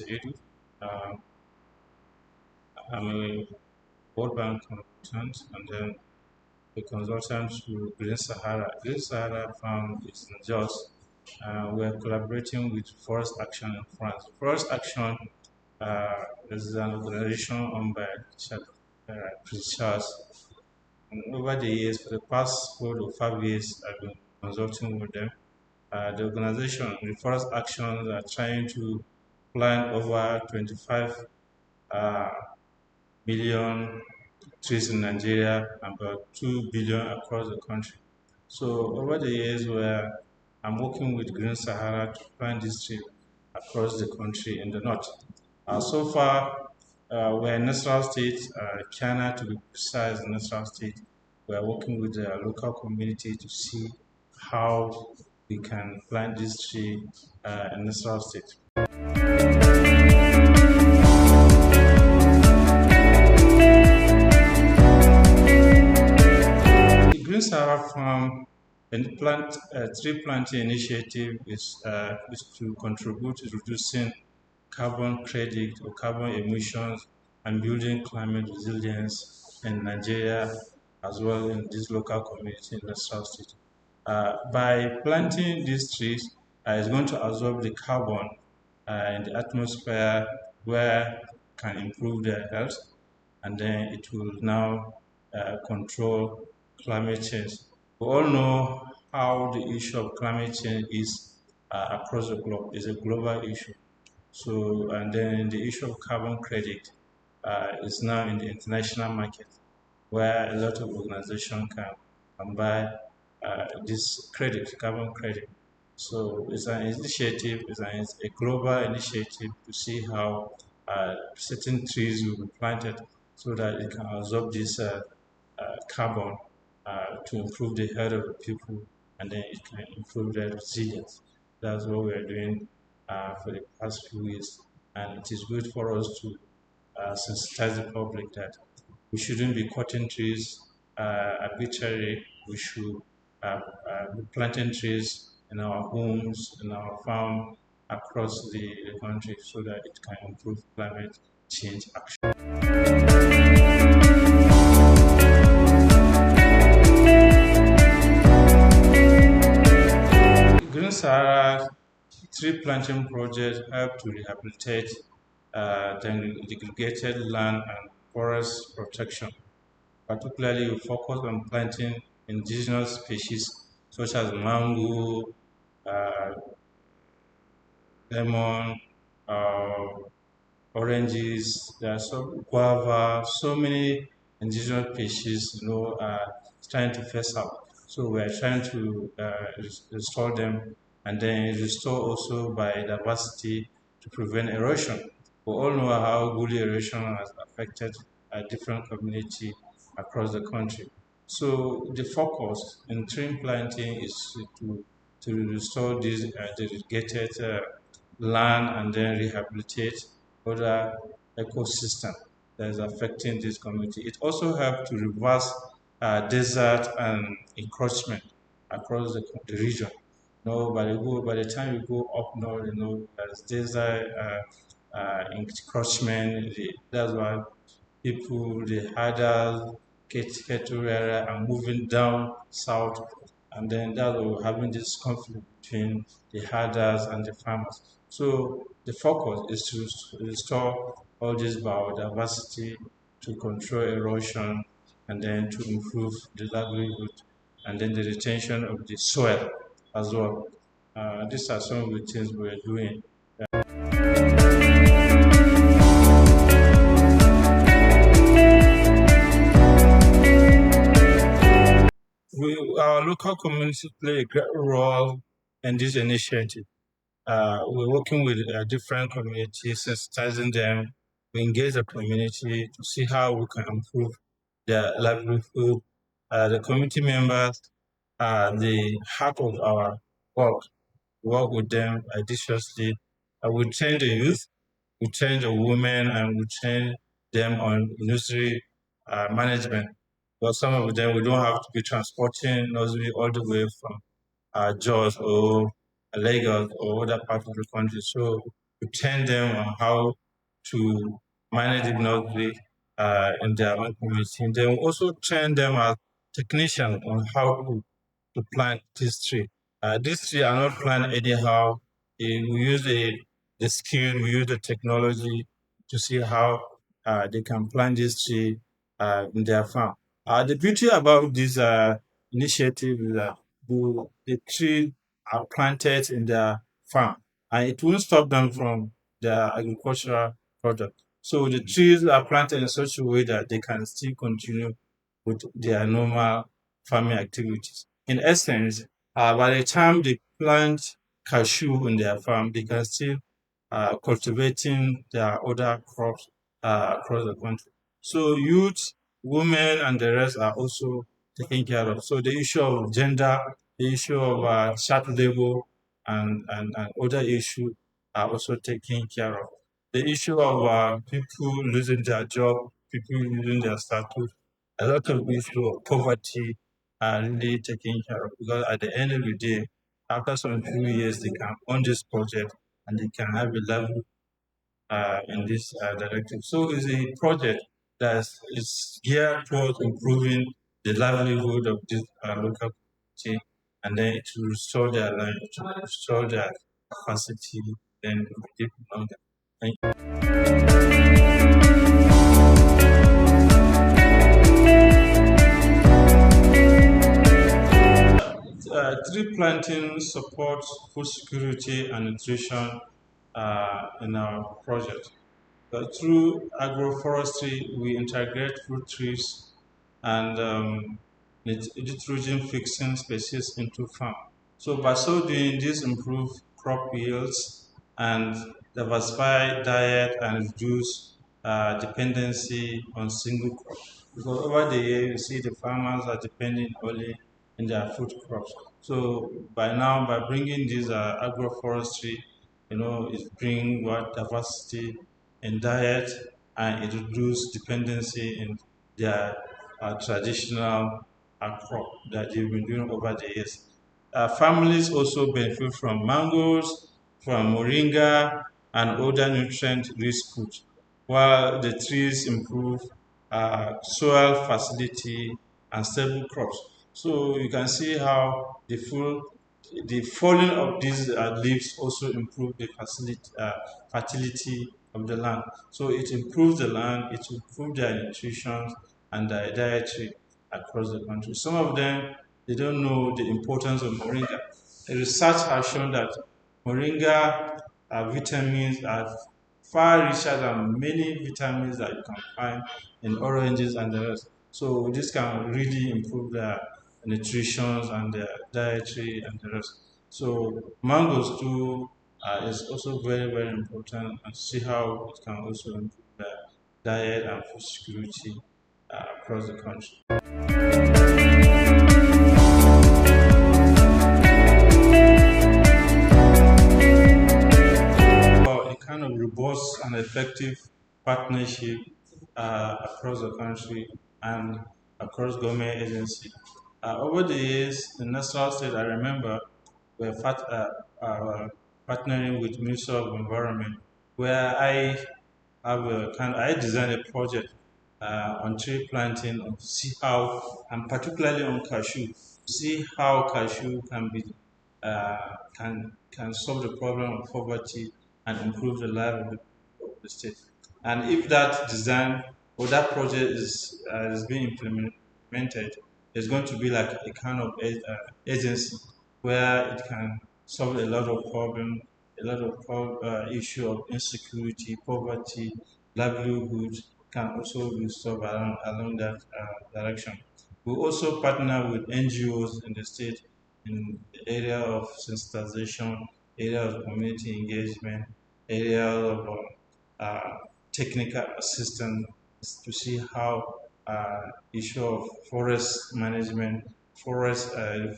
Sa'idu. Uh, I'm a World Bank consultant and then a consultant to Green Sahara. Green Sahara Farms is in Jos. We're collaborating with Forest Action in France. Forest Action is an organization owned by Chris Charles. And over the years, for the past 4 to 5 years, I've been consulting with them. The organization, the Forest Actions, are trying to plant over 25 uh, billion trees in Nigeria and about 2 billion across the country. So over the years, where I'm working with Green Sahara to plant this tree across the country in the north. So far, we're in Nasarawa State, China to be precise, Nasarawa State. We're working with the local community to see how we can plant this tree in Nasarawa State. The Green Sahara Farm and tree planting initiative is to contribute to reducing carbon credit or carbon emissions and building climate resilience in Nigeria as well in this local community in the South State. By planting these trees, it's going to absorb the carbon in the atmosphere where can improve their health, and then it will now control climate change. We all know how the issue of climate change is across the globe. It's a global issue. So, and then the issue of carbon credit is now in the international market, where a lot of organizations can buy this credit, carbon credit. So it's an initiative, it's a global initiative to see how certain trees will be planted so that it can absorb this carbon to improve the health of the people, and then it can improve their resilience. That's what we are doing for the past few years, and it is good for us to sensitize the public that we shouldn't be cutting trees arbitrarily. We should be planting trees in our homes, in our farm, across the country so that it can improve climate change action. Green Sahara tree planting project help to rehabilitate the degraded land and forest protection. Particularly, we focus on planting indigenous species such as mango, uh, lemon, uh, oranges, there are some guava, so many indigenous species, trying to face out. So we are trying to restore them and then restore also biodiversity to prevent erosion. We all know how gully erosion has affected different community across the country. So the focus in tree planting is to restore these dedicated land and then rehabilitate other ecosystem that is affecting this community. It also helps to reverse desert and encroachment across the region. By the time you go up north, there's desert encroachment. That's why people, the herders, cattle area are moving down south, and then that will having this conflict between the herders and the farmers. So the focus is to restore all this biodiversity, to control erosion, and then to improve the livelihood, and then the retention of the soil as well. These are some of the things we're doing. Our local community play a great role in this initiative. We're working with different communities, sensitizing them. We engage the community to see how we can improve their livelihood. The community members are the heart of our work. We work with them judiciously. We train the youth, we train the women, and we train them on nursery management. But some of them, we don't have to be transporting nursery all the way from Jos or Lagos or other parts of the country. So to train them on how to manage the nursery in their own community. They will also train them as technicians on how to plant this tree. This tree are not planted anyhow. We use the skill, we use the technology to see how they can plant this tree in their farm. The beauty about this initiative is that the tree are planted in their farm, and it won't stop them from their agricultural product. So the trees are planted in such a way that they can still continue with their normal farming activities. In essence, by the time they plant cashew in their farm, they can still cultivating their other crops across the country. So youth, women, and the rest are also taken care of. So the issue of gender, the issue of child labor, and other issues are also taken care of. The issue of people losing their job, people losing their status, a lot of issue of poverty are really taken care of, because at the end of the day, after some few years, they can own this project and they can have a level in this directive. So it's a project that is geared towards improving the livelihood of this local community, and then it will restore their land, it will restore their capacity, and deep longer. Thank you. Tree planting supports food security and nutrition in our project. Through agroforestry, we integrate fruit trees and nitrogen fixing species into farm. So by so doing, this improve crop yields and diversify diet and reduce dependency on single crop. Because over the year, you see the farmers are depending only in their food crops. So by now, by bringing this agroforestry, it bring what diversity in diet, and it reduce dependency in their traditional crop that they've been doing over the years. Families also benefit from mangoes, from moringa, and other nutrient-rich foods, while the trees improve soil facility and stable crops. So you can see how the falling of these leaves also improve the fertility of the land. So it improves the land, it improves their nutrition and their dietary across the country. Some of them, they don't know the importance of moringa. The research has shown that moringa vitamins are far richer than many vitamins that you can find in oranges and the rest. So this can really improve their nutrition and their dietary and the rest. So mangoes too is also very, very important, and see how it can also improve the diet and food security across the country. A kind of robust and effective partnership across the country and across government agencies. Over the years, in National State, I remember we're partnering with Ministry of Environment, where I designed a project on tree planting to see how, and particularly on cashew, to see how cashew can solve the problem of poverty and improve the life of the state. And if that design or that project is being implemented, it's going to be like a kind of agency where it can solve a lot of problems, a lot of issue of insecurity, poverty, livelihood can also be solved along that direction. We also partner with NGOs in the state in the area of sensitization, area of community engagement, area of uh, technical assistance to see how issue of forest management, forest uh,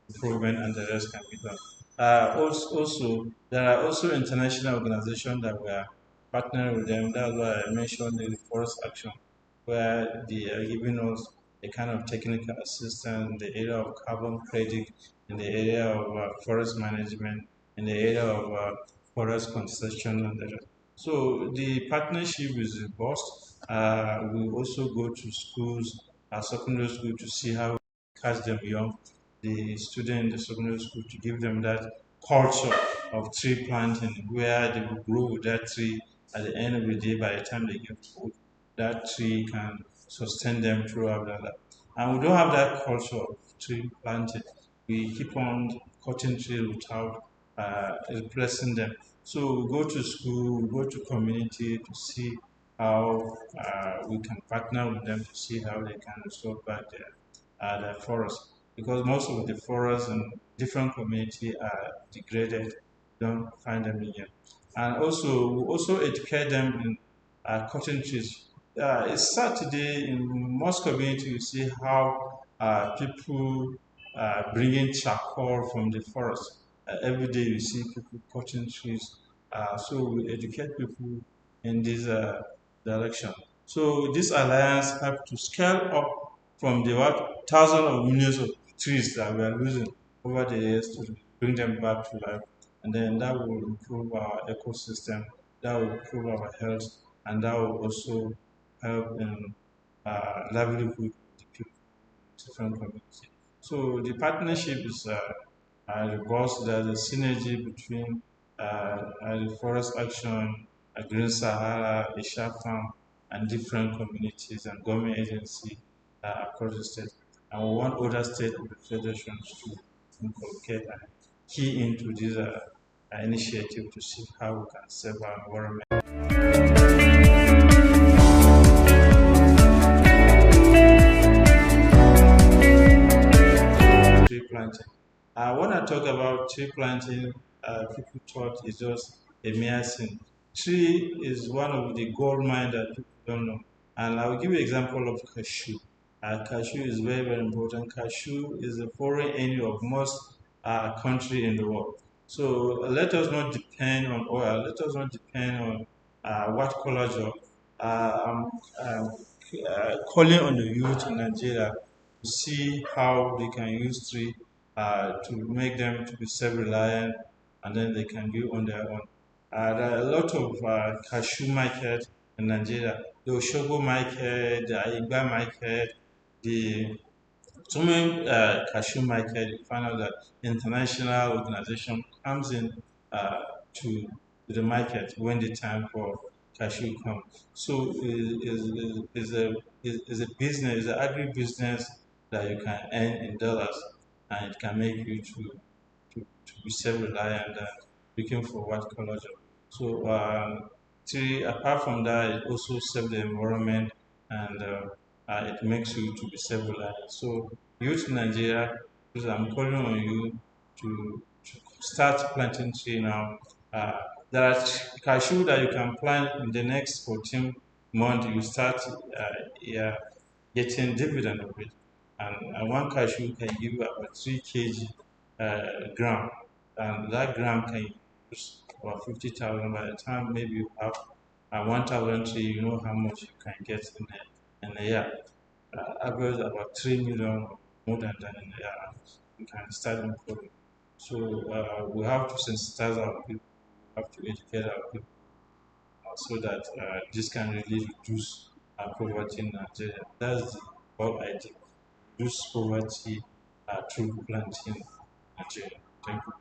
improvement, and the rest can be done. Also, there are also international organizations that we are partnering with them. That's why I mentioned the forest action, where they are giving us a kind of technical assistance in the area of carbon credit, in the area of forest management, in the area of forest conservation and the rest. So the partnership is robust. We also go to schools, secondary school, to see how we catch them young, the student in the secondary school, to give them that culture of tree planting, where they will grow with that tree. At the end of the day, by the time they get old, that tree can sustain them throughout their life. And we don't have that culture of tree planting. We keep on cutting trees without replacing them. So we go to school, we go to community to see how we can partner with them to see how they can restore back their forest. Because most of the forests in different community are degraded, don't find them again. And also, we also educate them in cutting trees. It's sad today in most communities you see how people bring in charcoal from the forest. Every day you see people cutting trees. So we educate people in this direction. So this alliance have to scale up from the what thousands of millions of trees that we are losing over the years to bring them back to life, and then that will improve our ecosystem, that will improve our health, and that will also help in livelihood of the people in different communities. So the partnership is robust. There's a synergy between the forest action, Green Sahara, Asia Farm, and different communities and government agencies across the state. And we want other states and federations to inculcate and key into this initiative to see how we can save our environment. Tree planting. When I talk about tree planting, people thought it's just a mere thing. Tree is one of the gold mine that people don't know. And I will give you an example of cashew. Cashew is very, very important. Cashew is a foreign enemy of most country in the world. So let us not depend on oil. Let us not depend on white collar job. I'm calling on the youth in Nigeria to see how they can use tree to make them to be self-reliant, and then they can go on their own. There are a lot of cashew market in Nigeria. The Oshogo market, the Aigba market, the so many cashew market. You find out that international organization comes in to the market when the time for cashew comes. So is a business, is an agri business that you can earn in dollars, and it can make you to be self-reliant and looking for what color job. So apart from that, it also serves the environment, and it makes you to be self-reliant. So youth in Nigeria, because I'm calling on you to start planting tree now. Uh, there are cashew that you can plant in the next 14 months. You start yeah, getting dividend of it. And one cashew can give you about 3 kg gram. And that gram can use about 50,000. By the time maybe you have 1,000 tree, you know how much you can get in a year. Average about 3 million or more than that in a year. You can start improving. So we have to sensitize our people, we have to educate our people so that this can really reduce poverty in Nigeria. That's the whole idea. Reduce poverty through planting in Nigeria. Thank you.